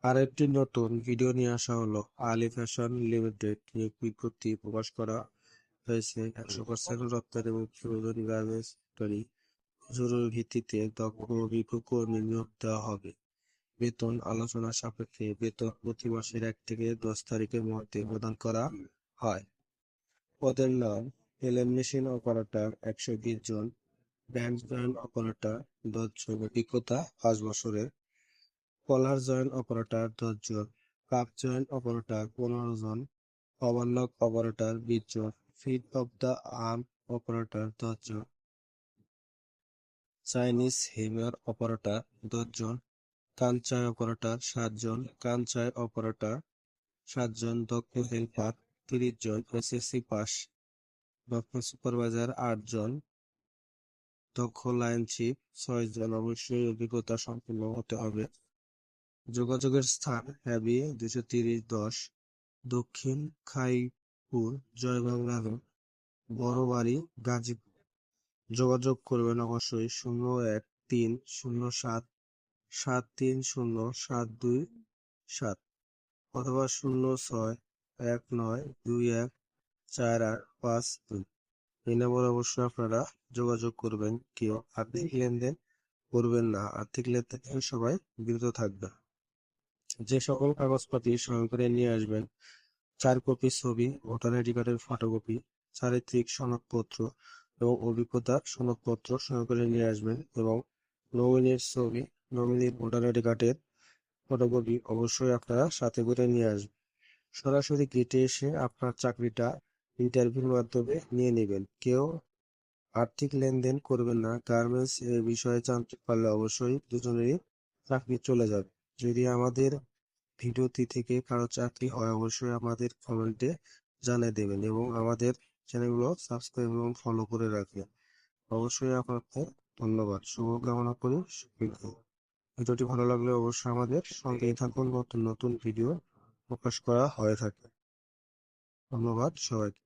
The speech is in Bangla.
আরেকটি নতুন ভিডিও নিয়ে আসা হলো। আলী ফ্যাশন লিমিটেড নিয়োগ বিজ্ঞপ্তি প্রকাশ করা হয়েছে। 100% রপ্তানি এবং প্রয়োজনীয় গার্মেন্টস ফ্যাক্টরি জরুরি ভিত্তিতে দক্ষ অভিজ্ঞ কর্মী নিয়োগ দেওয়া হবে। বেতন আলোচনা সাপেক্ষে বেতন প্রতি মাসের 1 থেকে 10 তারিখের মধ্যে প্রদান করা হয়। পদের নাম: এলএম মেশিন অপারেটর 120 জন, ব্যান্ড জয়েন্ট অপারেটর 10 জন, অভিজ্ঞতা 5 বছরের, কলার জয়েন্ট অপারেটর 10 জন, কাপ জয়েন্ট অপারেটর 15 জন, ওভারলক অপারেটর 20 জন, feet of the arm operator 10 জন, চাইনিজ হেমার অপারেটর 10 জন, কানচাই অপারেটর 7 জন, কানচাই অপারেটর 7 জন, দক্ষ হেল্পার 30 জন, এসএসসি পাস, দক্ষ সুপারভাইজার 8 জন, দক্ষ লাইন চিফ 6 জন। অবশ্যই অভিজ্ঞতা সম্পন্ন হতে হবে। যোগাযোগের স্থান: হ্যাবি 230-10, দক্ষিণ খাইপুর, জয়বাংলা রোড, বড়বাড়ি, গাজীপুর। যোগাযোগ করবেন অবশ্যই 013-730-727 অথবা 0619214852। এই নম্বরে অবশ্যই আপনারা যোগাযোগ করবেন। কেউ আর্থিক লেনদেন করবেন না। আর্থিক লেনদেন থেকে সবাই বিরত থাকবেন। যে সকল কাগজপাতি সঙ্গে করে নিয়ে আসবেন: 4 কপি ছবি, ভোটার আইডি কার্ডের ফটোকপি, চারিত্রিক সনদপত্র এবং অভিজ্ঞতার সনদপত্র সঙ্গে করে নিয়ে আসবেন, এবং নমিনির ছবি, নমিনির ভোটার আইডি কার্ডের ফটোকপি অবশ্যই আপনারা সাথে করে নিয়ে আসবেন। সরাসরি গেটে এসে আপনার চাকরিটা ইন্টারভিউর মাধ্যমে নিয়ে নেবেন। কেউ আর্থিক লেনদেন করবেন না। গার্মেন্টস এর বিষয়ে জানতে পারলে অবশ্যই দুজনেরই চাকরি চলে যাবে। যদি আমাদের ভিডিওটি থেকে কারো চাকরি হয় অবশ্যই আমাদের কমেন্টে জানিয়ে দেবেন, এবং আমাদের চ্যানেলগুলো সাবস্ক্রাইব এবং ফলো করে রাখবেন। অবশ্যই আপনাকে ধন্যবাদ। শুভকামনা করি। ভিডিওটি ভালো লাগলে অবশ্যই আমাদের সঙ্গেই থাকুন। নতুন নতুন ভিডিও প্রকাশ করা হয়ে থাকে। ধন্যবাদ সবাইকে।